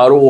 RO